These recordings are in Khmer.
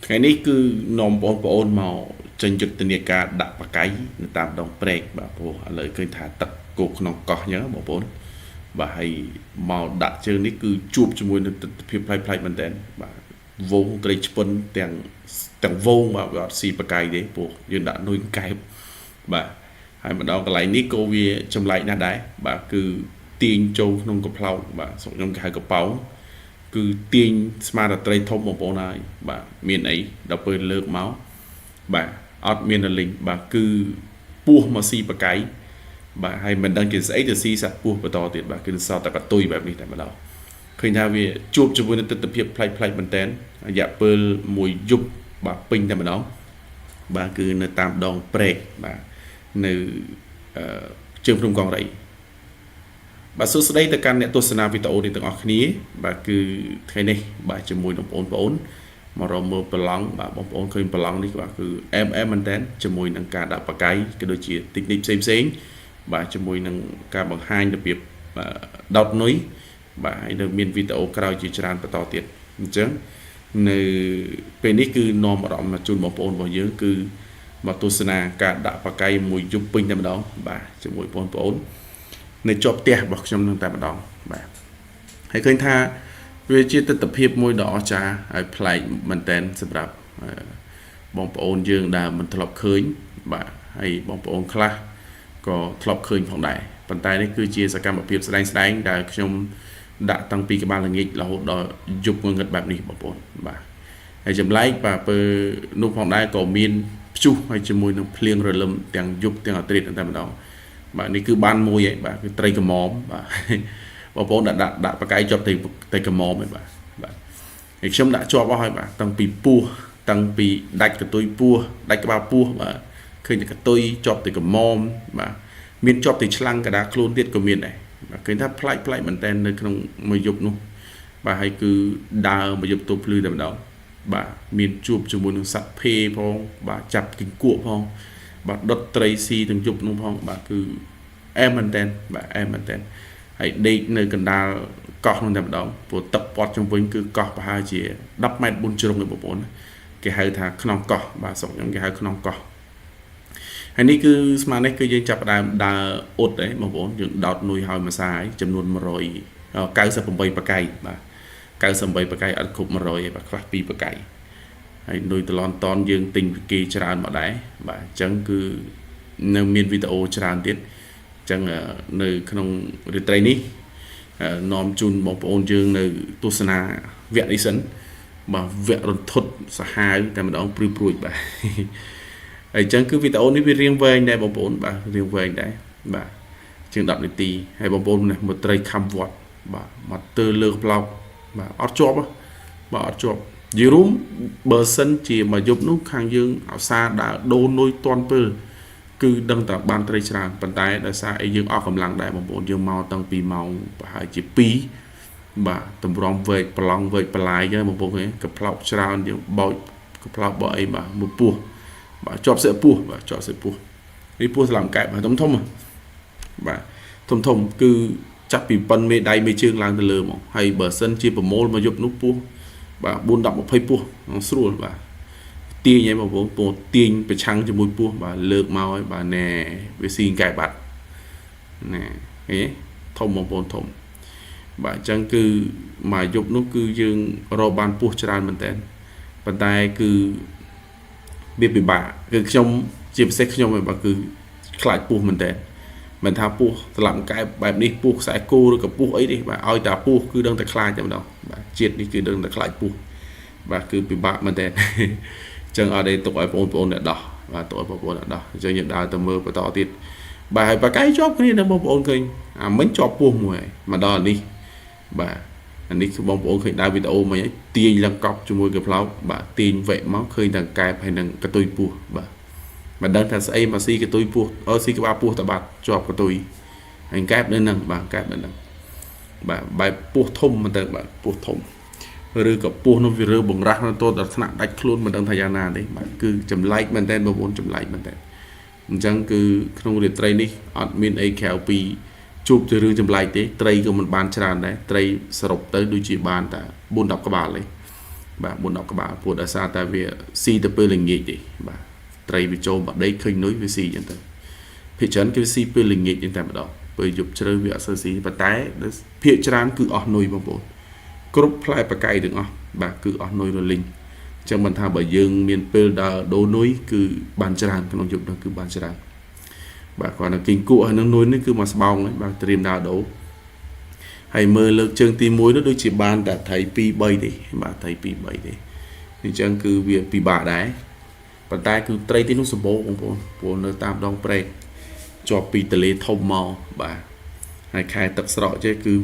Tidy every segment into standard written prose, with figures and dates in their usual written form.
ថ្ងៃនេះគឺនាំបងប្អូនមកចេញយុទ្ធនាការដាក់បកាយនៅតាមដងព្រែកបាទព្រោះឥឡូវឃើញថាទឹកគោកក្នុងកោះអញ្ចឹងបងប្អូនបាទហើយមកដាក់ជើងនេះគឺជួបជាមួយនឹងទស្សនវិជ្ជាប្លែកៗមែនតើបាទវងត្រីឆ្ពិនទាំងវងបាទវាអត់ស៊ីបកាយទេព្រោះយើងដាក់នុយកែបបាទហើយម្ដងកន្លែងនេះក៏វាចម្លែកណាស់ដែរបាទគឺទាញចូលក្នុងកំ pl ោកបាទស្រុកខ្ញុំគេហៅកប៉ោងគឺទាញស្មារតីធំបងប្អូនហើយបាទមានអីដល់ពេលលើកមកបាទអត់មានរលីងបាទគឺពស់មកស៊ីបកាយបាទហើយមិនដឹងជាស្អីទៅស៊ីសត្វពស់បន្តទៀតបាទគឺសតតែកតុយបែបនេះតែម្ដងឃើញថាវាជួបជាមួយនឹងទស្សនវិជ្ជាប្លែកៗមែនតើរយៈពេលមួយយប់បាទពេញតែម្ដងបាទគឺនៅតាមដងព្រែកបាទនៅជើងភ្នំកងរៃបាទសួស្តីទៅកាន់អ្នកទស្សនាវីដេអូនេះទាំងអស់គ្នាបាទគឺថ្ងៃនេះបាទជាមួយនឹងបងប្អូនមករកមើលប្រឡងបាទបងប្អូនឃើញប្រឡងនេះបាទគឺអែមមែនតើជាមួយនឹងការដាក់បកាយក៏ដូចជាទិចនិចផ្សេងបាទជាមួយនឹងការបង្ហាញរបៀបដោតនុយបាទហើយនៅមានវីដេអូក្រោយជាច្រើនបន្តទៀតអញ្ចឹងនៅពេលនេះគឺនាំអារម្មណ៍មកជូនបងប្អូនរបស់យើងគឺមកទស្សនាការដាក់បកាយមួយយប់ពេញតែម្ដងបាទជាមួយបងប្អូននៅជាប់ផ្ទះរបស់ខ្ញុំនឹងតែម្ដងបាទហើយឃើញថាវាជាទស្សនវិជ្ជាមួយដ៏អស្ចារ្យហើយប្លែកមែនតើសម្រាប់បងប្អូនយើងដែលមិនធ្លាប់ឃើញបាទហើយបងប្អូនខ្លះក៏ធ្លាប់ឃើញផងដែរប៉ុន្តែនេះគឺជាសកម្មភាពស្ដែងដែលខ្ញុំដាក់តាំងពីក្បាលល្ងាចរហូតដល់យប់ងងឹតបែបនេះបងប្អូនបាទហើយចម្លែកបាទពេលនោះផងដែរក៏មានព្យុះហើយជាមួយនឹងភ្លៀងរលឹមទាំងយប់ទាំងអត្រិតតែម្ដងបាទនេះគឺបានមួយហើយបាទគឺត្រីកមុំបាទបងប្អូនដាក់បកាយជាប់ត្រីកមុំហើយបាទហើយខ្ញុំដាក់ជាប់អស់ហើយបាទតាំងពីពោះតាំងពីដាច់កតុយពោះដាច់ក្បាលពោះបាទឃើញតែកតុយជាប់ត្រីកមុំបាទមានជាប់ត្រីឆ្លាំងកដាខ្លួនទៀតក៏មានដែរបាទឃើញថាប្លែកមែនតើនៅក្នុងមួយយប់នោះបាទហើយគឺដើរមួយយប់ទប់ភ្លឺតែម្ដងបាទមានជួបជាមួយនឹងសត្វភេផងបាទចាប់គីង្គក់ផងបាទដុតត្រីស៊ីទាំងយប់នោះផងបាទគឺអែមមែនតើបាទអែមមែនតើហើយដេកនៅកណ្ដាលកោះនោះតែម្ដងព្រោះទឹកព័ទ្ធជុំវិញគឺកោះប្រហែលជា10ម៉ែត្រ4ជ្រុងឯបងប្អូនគេហៅថាខ្នងកោះបាទស្រុកខ្ញុំគេហៅខ្នងកោះហើយនេះគឺស្មាននេះគឺយើងចាប់ផ្ដើមដើរអ៊ុតឯងបងប្អូនយើងដោតនុយហើយមួយសាយចំនួន198បកាយបាទ98បកាយអត់គ្រប់100ទេបាទខ្លះ2បកាយហើយនុយតឡនតនយើងទិញពីគេច្រើនមកដែរបាទអញ្ចឹងគឺនៅមានវីដេអូច្រើនទៀតអញ្ចឹងនៅក្នុងរាត្រីនេះនាំជូនបងប្អូនយើងនៅទស្សនាវគ្គនេះសិនបាទវគ្គរន្ធត់សាហាវតែម្ដងព្រួយបាទហើយអញ្ចឹងគឺវីដេអូនេះវារៀងវែងដែរបងប្អូនបាទរៀងវែងដែរបាទជាង10នាទីហើយបងប្អូនមកត្រីខំវត្តបាទមកទើលើកប្លោកបាទអត់ជាប់បាទអត់ជាប់យីរុំបើសិនជាមកយប់នោះខាងយើងអសាដើរដូរនុយតន់ពេលគឺដឹងតែបានត្រីច្រើនប៉ុន្តែដោយសារអីយើងអស់កម្លាំងដែរបងប្អូនយើងមកតាំងពីម៉ោងប្រហែលជា2បាទតម្រាំវែកប្រឡងវែកបលាយចឹងបងប្អូនហ្នឹងក៏ផ្លោកច្រើនយើងបោចក៏ផ្លោកបោអីបាទមួយពោះបាទជាប់សេះពោះបាទជាប់សេះពោះនេះពោះស្លាមកែបបាទធំបាទធំគឺចាប់ពីប៉ុនមេដៃមេជើងឡើងទៅលើហ្មងហើយបើសិនជាប្រមូលមកយប់នោះពោះបាទ4 10 20ពោះស្រួលបាទទាញឲ្យបងប្អូនពោះទាញប្រឆាំងជាមួយពោះបាទលើកមកឲ្យបាទណែវាស៊ីកែបាត់ណែហេធំបងប្អូនធំបាទអញ្ចឹងគឺមកយប់នោះគឺយើងរកបានពោះច្រើនមែនតើប៉ុន្តែគឺវាពិបាកគឺខ្ញុំជាពិសេសខ្ញុំបាទគឺខ្លាចពោះមែនតើមិនថាពោះស្លាប់កែបែបនេះពោះខ្សែគោឬក៏ពោះអីទេបាទឲ្យតែពោះគឺដឹងតែខ្លាចតែម្ដងបាទជាតិនេះគឺដឹងតែខ្លាចពោះបាទគឺពិបាកមែនតើអញ្ចឹងអត់ទេទុកឲ្យបងប្អូនអ្នកដោះបាទទុកឲ្យបងប្អូនអ្នកដោះអញ្ចឹងយើងដើរទៅមើលបន្តទៀតបាទហើយបកាយជាប់គ្នាដល់បងប្អូនឃើញអាមិញជាប់ពោះមួយមកដល់នេះបាទអានេះគឺបងប្អូនឃើញដើរវីដេអូមិញទាញឡើងកប់ជាមួយកផ្លោកបាទទាញវែកមកឃើញតែកែបហើយនឹងកតុយពោះបាទមិនដឹងថាស្អីមកស៊ីកតុយពោះស៊ីក្បាលពោះតបាត់ជាប់កតុយហើយកែបនៅនឹងបាទកែបនៅនឹងបាទបែបពោះធំមែនតើបាទពោះធំឬក៏ពោះនោះវារើបង្រាស់ទៅដល់ថ្នាក់ដាច់ខ្លួនមិនដឹងថាយ៉ាងណាទេបាទគឺចម្លែកមែនតើបងប្អូនចម្លែកមែនតើអញ្ចឹងគឺក្នុងរាត្រីនេះអត់មានអីក្រៅពីជួបទៅរឿងចម្លែកទេត្រីក៏មិនបានច្រើនដែរត្រីសរុបទៅដូចជាបានតែ4 10ក្បាលទេ បាទ4 10ក្បាលព្រោះដោយសារតែវាស៊ីទៅពេលល្ងាចទេបាទត្រីវាចូលបាត់ដីឃើញនុយវាស៊ីអញ្ចឹងទៅភាគច្រើនគឺស៊ីពេលល្ងាចអញ្ចឹងតែម្ដងពេលយប់ជ្រៅវាអត់សូវស៊ីប៉ុន្តែភាគច្រើនគឺអស់នុយបងប្អូនគ្រប់ផ្លែបកាយទាំងអស់បាទគឺអស់នុយរលីងអញ្ចឹងមិនថាបើយើងមានពេលដើរដូរនុយគឺបានច្រើនក្នុងយប់នោះគឺបានច្រើនបាទគាត់នៅគីងគក់ហើយនឹងនុយនេះគឺមកស្បោងបាទត្រៀមដើរដូរហើយមើលលើកជើងទី1នោះដូចជាបានតែត្រី2 3ទេបាទត្រី2 3ទេអញ្ចឹងគឺវាពិបាកដែរប៉ុន្តែគឺត្រីទីនោះសម្បូរបងប្អូនព្រោះនៅតាមដងព្រែកជាប់ពីទន្លេធំមកបាទហើយខែទឹកស្រកចេះគឺ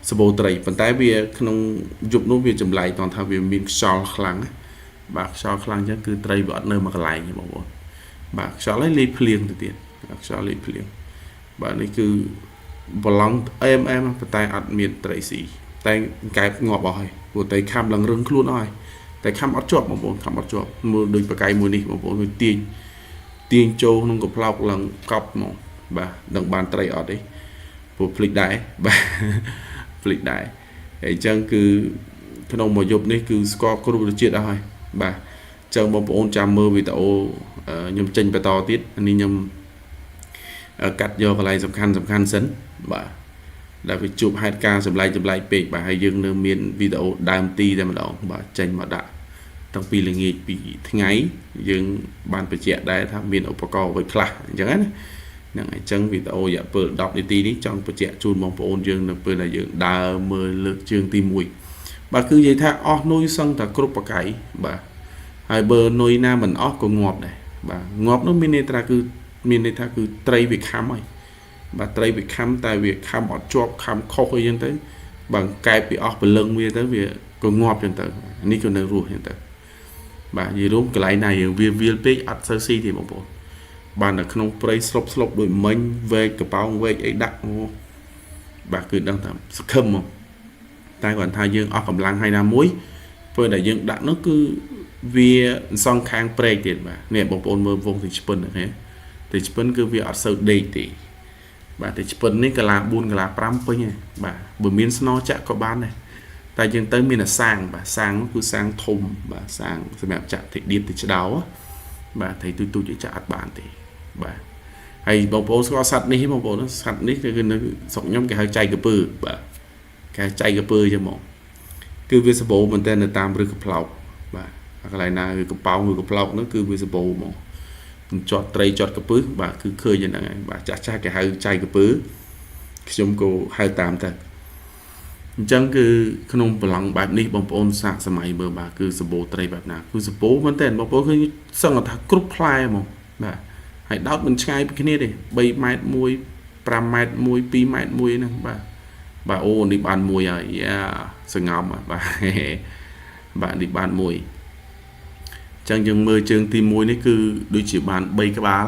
សម្បូរត្រីប៉ុន្តែវាក្នុងយប់នោះវាចម្លែកតោះថាវាមានខ្យល់ខ្លាំងបាទខ្យល់ខ្លាំងអញ្ចឹងគឺត្រីវាអត់នៅមួយកន្លែងទេបងប្អូនបាទខ្យល់ហើយលេបភ្លៀងទៅទៀតខ្យល់លេបភ្លៀងបាទនេះគឺប្រឡងអែមប៉ុន្តែអត់មានត្រីស៊ីតែកែបងាប់អស់ហើយព្រោះត្រីខំឡើងរឹងខ្លួនអស់ហើយតែខំអត់ជាប់បងប្អូនខំអត់ជាប់មើលដូចបកាយមួយនេះបងប្អូនវាទាញចូលក្នុងកំប្លោកឡើងកប់ហ្មងបាទដឹងបានត្រីអត់ទេព្រោះភ្លេចដែរបាទភ្លេចដែរហើយអញ្ចឹងគឺក្នុងមួយយប់នេះគឺស្គាល់គ្រប់រសជាតិអស់ហើយបាទអញ្ចឹងបងប្អូនចាំមើលវីដេអូខ្ញុំចេញបន្តទៀតនេះខ្ញុំកាត់យកកន្លែងសំខាន់សិនបាទដែលវាជួបហេតុការណ៍ចម្លែកពេកបាទហើយយើងនៅមានវីដេអូដើមទីតែម្ដងបាទចេញមកដាក់តាំងពីល្ងាចពីថ្ងៃយើងបានបញ្ជាក់ដែរថាមានឧបករណ៍អ្វីខ្លះអញ្ចឹងណាហ្នឹងអញ្ចឹងវីដេអូរយៈពេល10នាទីនេះចង់បញ្ជាក់ជូនបងប្អូនយើងនៅពេលដែលយើងដើរមើលលើកជើងទី1បាទគឺនិយាយថាអស់នុយសឹងតែគ្រប់បកាយបាទហើយបើនុយណាមិនអស់ក៏ងាប់ដែរបាទងាប់នោះមានន័យថាគឺត្រីវាខំហើយបាទត្រីវាខំតែវាខំអត់ជាប់ខំខុសអីចឹងទៅបើកែបពីអស់ព្រលឹងវាទៅវាក៏ងាប់ចឹងទៅនេះក៏នៅរស់ចឹងទៅបាទនិយាយរួមកន្លែងណាយើងវាលពេកអត់សូវស៊ីទេបងប្អូនបាននៅក្នុងព្រៃស្លុបដូចមិញវែកកប៉ោងវែកអីដាក់បាទគឺដឹងថាសង្ឃឹមមកតែគាត់ថាយើងអស់កម្លាំងហើយណាមួយពេលដែលយើងដាក់នោះគឺវាសងខាងព្រែកទៀតបាទនេះបងប្អូនមើលវងទីឆ្ពិនហ្នឹងទីឆ្ពិនគឺវាអត់សូវដេកទេបាទទីឆ្ពិននេះកាឡា4កាឡា5ពេញហ្នឹងបាទបើមានស្នចាក់ក៏បានដែរតែយើងទៅមានអាសាងបាទសាងនោះគឺសាងធំបាទសាងសម្រាប់ចាក់ទីដៀបទីឆ្ដោបាទត្រីទូចចាក់អត់បានទេបាទហើយបងប្អូនស្គាល់សត្វនេះបងប្អូនសត្វនេះគឺនៅស្រុកខ្ញុំគេហៅចៃកពើបាទគេហៅចៃកពើចឹងមកគឺវាសម្បូរមែនតើនៅតាមឬកផ្លោកបាទកន្លែងណាគឺកំប៉ោងឬកផ្លោកនោះគឺវាសម្បូរហ្មងជាប់ត្រីជាប់កពើបាទគឺឃើញយ៉ាងហ្នឹងហើយបាទចាស់គេហៅចៃកពើខ្ញុំក៏ហៅតាមទៅអញ្ចឹងគឺក្នុងប្រឡងបែបនេះបងប្អូនសាកសម័យមើលបាទគឺសម្បូរត្រីបែបណាគឺសម្បូរមែនតើបងប្អូនឃើញសឹងថាគ្រប់ផ្លែហ្មងបាទហើយដោតមិនឆ្ងាយពីគ្នាទេ3ម៉ែត្រ1 5ម៉ែត្រ1 2ម៉ែត្រ1ហ្នឹងបាទអូនេះបានមួយហើយយ៉ាសងំបាទបាទនេះបានមួយអញ្ចឹងយើងមើលជើងទី1នេះគឺដូចជាបាន3ក្បាល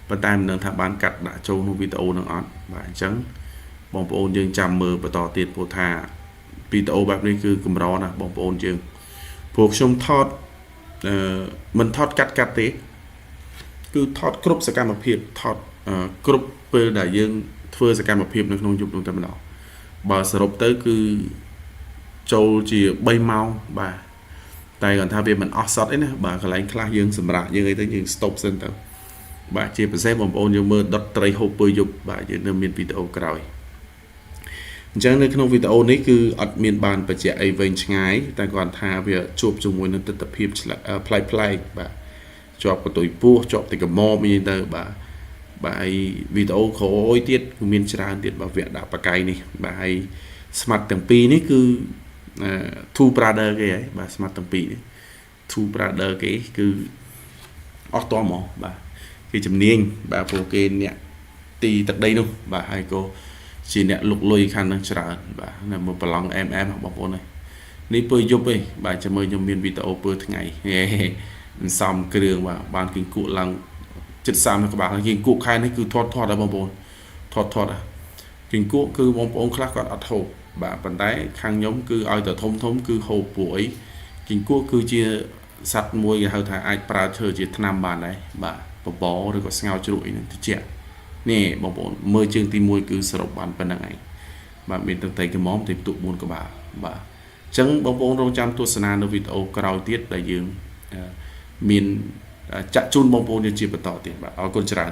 ប៉ុន្តែមិនដឹងថាបានកាត់ដាក់ចូលក្នុងវីដេអូនឹងអត់បាទអញ្ចឹងបងប្អូនយើងចាំមើលបន្តទៀតព្រោះថាវីដេអូបែបនេះគឺកម្រណាស់បងប្អូនយើងព្រោះខ្ញុំថតមិនថតកាត់ទេគឺថតគ្រប់សកម្មភាពថតគ្រប់ពេលដែលយើងធ្វើសកម្មភាពនៅក្នុងយប់នោះតែម្ដងបើសរុបទៅគឺចូលជា3ម៉ោងបាទតែគាត់ថាវាមិនអស់សតអីណាបាទកន្លែងខ្លះយើងសម្រាប់យើងអីទៅយើង stop សិនទៅបាទជាពិសេសបងប្អូនយើងមើលដុតត្រីហូបពេលយប់បាទយើងនៅមានវីដេអូក្រោយអញ្ចឹងនៅក្នុងវីដេអូនេះគឺអត់មានបានបញ្ជាក់អីវែងឆ្ងាយតែគាត់ថាវាជួបជាមួយនឹងទស្សនវិជ្ជាប្លែកបាទជាប់កតុយពោះជាប់ទីកមអីទៅបាទហើយវីដេអូក្រោយទៀតគឺមានច្រើនទៀតបាទវគ្គដាក់បកាយនេះបាទហើយស្មាត់ទាំងពីរនេះគឺTwo brother គេហើយបាទស្មាត់ទាំងពីរនេះ Two brother គេគឺអស់តមកបាទគេជំនាញបាទព្រោះគេអ្នកទីទឹកដីនោះបាទហើយក៏ជាអ្នកលុកលុយខាងនឹងច្រើនបាទនៅមកប្រឡងបងប្អូននេះពេលយប់ឯងបាទចាំមើលខ្ញុំមានវីដេអូពេលថ្ងៃសំគ្រឿងបាទបានគីងគក់ឡើង70ក្បាលគីងគក់ខែនេះគឺធាត់ហើយបងប្អូនធាត់គីងគក់គឺបងប្អូនខ្លះគាត់អត់ហូបបាទប៉ុន្តែខាងខ្ញុំគឺឲ្យតែធំគឺហូបពួកអីគីងគក់គឺជាសត្វមួយគេហៅថាអាចប្រើធ្វើជាថ្នាំបានដែរបាទបបរឬក៏ស្ងោរជ្រក់អីហ្នឹងតិចនេះបងប្អូនមើលជើងទី1គឺសរុបបានប៉ុណ្្នឹងឯងបាទមានទឹកត្រីក្រមុំទីផ្ទុក4ក្បាលបាទ ចឹងបងប្អូនរងចាំទស្សនានៅវីដេអូក្រោយទៀតដែលយើងមានចាក់ជូនបងប្អូនជាបន្តទៀតបាទអរគុណច្រើន